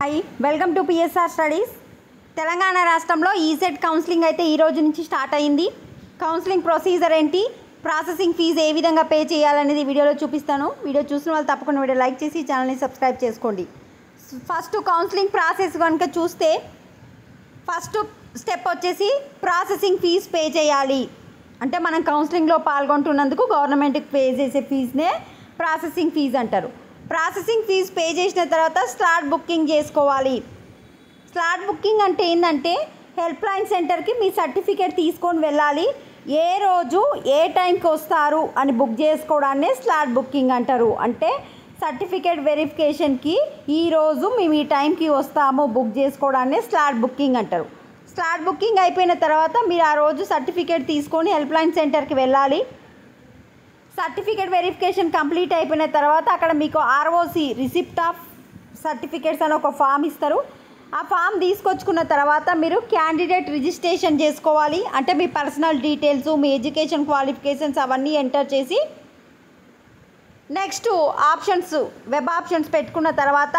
Hi welcome to PSR studies. Telangana రాష్ట్రంలో ECET counselling అయితే ఈ రోజు నుంచి స్టార్ట్ అయింది. కౌన్సిలింగ్ ప్రొసీజర్ ఏంటి, ప్రాసెసింగ్ ఫీజు ఏ విధంగా పే చేయాలనేది వీడియోలో చూపిస్తాను. వీడియో చూసిన వాళ్ళు తప్పకుండా వీడియో లైక్ చేసి ఛానల్ని సబ్స్క్రైబ్ చేసుకోండి. ఫస్ట్ కౌన్సిలింగ్ ప్రాసెస్ కనుక చూస్తే ఫస్ట్ స్టెప్ వచ్చేసి ప్రాసెసింగ్ ఫీజు పే చేయాలి. అంటే మనం కౌన్సిలింగ్లో పాల్గొంటున్నందుకు గవర్నమెంట్కి పే చేసే ఫీజునే ప్రాసెసింగ్ ఫీజు అంటారు. ప్రాసెసింగ్ ఫీజు పే చేసిన తర్వాత స్లాట్ బుకింగ్ చేసుకోవాలి. స్లాట్ బుకింగ్ అంటే ఏంటంటే హెల్ప్ లైన్ సెంటర్కి మీ సర్టిఫికేట్ తీసుకొని వెళ్ళాలి. ఏ రోజు ఏ టైంకి వస్తారు అని బుక్ చేసుకోవడాన్ని స్లాట్ బుకింగ్ అంటారు. అంటే సర్టిఫికేట్ వెరిఫికేషన్కి ఈరోజు మేము ఈ టైంకి వస్తాము బుక్ చేసుకోవడాన్ని స్లాట్ బుకింగ్ అంటారు. స్లాట్ బుకింగ్ అయిపోయిన తర్వాత మీరు ఆ రోజు సర్టిఫికేట్ తీసుకొని హెల్ప్ లైన్ సెంటర్కి వెళ్ళాలి. సర్టిఫికేట్ వెరిఫికేషన్ కంప్లీట్ అయిపోయిన తర్వాత అక్కడ మీకు ఆర్ఓసి రిసిప్ట్ ఆఫ్ సర్టిఫికేట్స్ అని ఒక ఫామ్ ఇస్తారు. ఆ ఫామ్ తీసుకొచ్చుకున్న తర్వాత మీరు క్యాండిడేట్ రిజిస్ట్రేషన్ చేసుకోవాలి. అంటే మీ పర్సనల్ డీటెయిల్స్, మీ ఎడ్యుకేషన్ క్వాలిఫికేషన్స్ అవన్నీ ఎంటర్ చేసి నెక్స్ట్ ఆప్షన్స్ వెబ్ ఆప్షన్స్ పెట్టుకున్న తర్వాత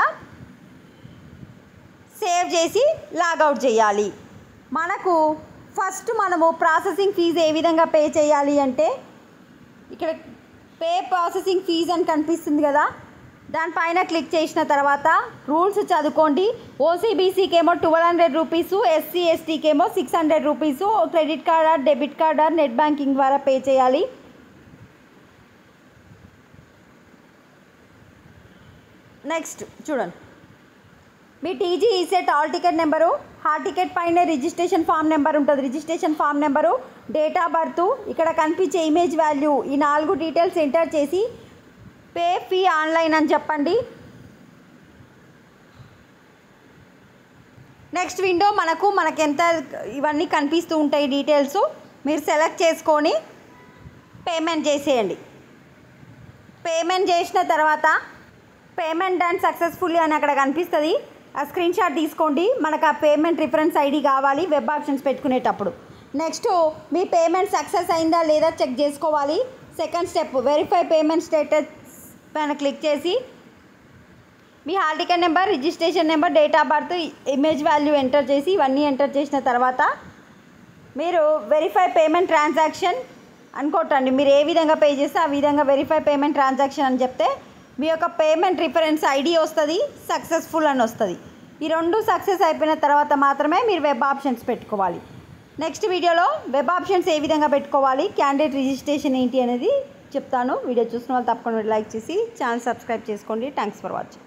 సేవ్ చేసి లాగౌట్ చేయాలి. మనము ప్రాసెసింగ్ ఫీజు ఏ విధంగా పే చేయాలి అంటే ఇక్కడ పే ప్రాసెసింగ్ ఫీజు అని కనిపిస్తుంది కదా, దానిపైన క్లిక్ చేసిన తర్వాత రూల్స్ చదువుకోండి. ఓసీబీసీకి ఏమో 1200 రూపీసు, ఎస్సీ ఎస్టీకి ఏమో 600 rupees credit card, debit card, net banking ద్వారా పే చేయాలి. నెక్స్ట్ చూడండి, మీ TG ECET hall ticket number, hall ticket పైన రిజిస్ట్రేషన్ ఫామ్ నెంబర్ ఉంటుంది. Registration form number, date of birth, ఇక్కడ కనిపించే ఇమేజ్ వాల్యూ, ఈ 4 డీటెయిల్స్ ఎంటర్ చేసి పే ఫీ ఆన్లైన్ అని చెప్పండి. నెక్స్ట్ విండో మనకు ఎంత ఇవన్నీ కనిపిస్తూ ఉంటాయి డీటెయిల్స్. మీరు సెలెక్ట్ చేసుకొని పేమెంట్ చేసేయండి. పేమెంట్ చేసిన తర్వాత పేమెంట్ డన్ సక్సెస్ఫుల్లీ అని అక్కడ కనిపిస్తుంది. ఆ స్క్రీన్ షాట్ తీసుకోండి. మనకు ఆ పేమెంట్ రిఫరెన్స్ ఐడి కావాలి వెబ్ ఆప్షన్స్ పెట్టుకునేటప్పుడు. నెక్స్ట్ మీ పేమెంట్ సక్సెస్ అయిందా లేదా చెక్ చేసుకోవాలి. Second step verify payment status పైన క్లిక్ చేసి మీ hall ticket number, registration number, date of birth, image value enter చేసి ఇవన్నీ ఎంటర్ చేసిన తర్వాత మీరు వెరిఫై పేమెంట్ ట్రాన్సాక్షన్ అనుకోటండి. మీరు ఏ విధంగా పే చేస్తే ఆ విధంగా వెరిఫై పేమెంట్ ట్రాన్సాక్షన్ అని చెప్తే మీ యొక్క పేమెంట్ రిఫరెన్స్ ఐడి వస్తుంది, సక్సెస్ఫుల్ అని వస్తుంది. ఈ 2 సక్సెస్ అయిపోయిన తర్వాత మాత్రమే మీరు వెబ్ ఆప్షన్స్ పెట్టుకోవాలి. నెక్స్ట్ వీడియోలో వెబ్ ఆప్షన్స్ ఏ విధంగా పెట్టుకోవాలి, క్యాండిడేట్ రిజిస్ట్రేషన్ ఏంటి అనేది చెప్తాను. వీడియో చూసిన వాళ్ళు తప్పకుండా లైక్ చేసి ఛానల్ సబ్స్క్రైబ్ చేసుకోండి. Thanks for watching.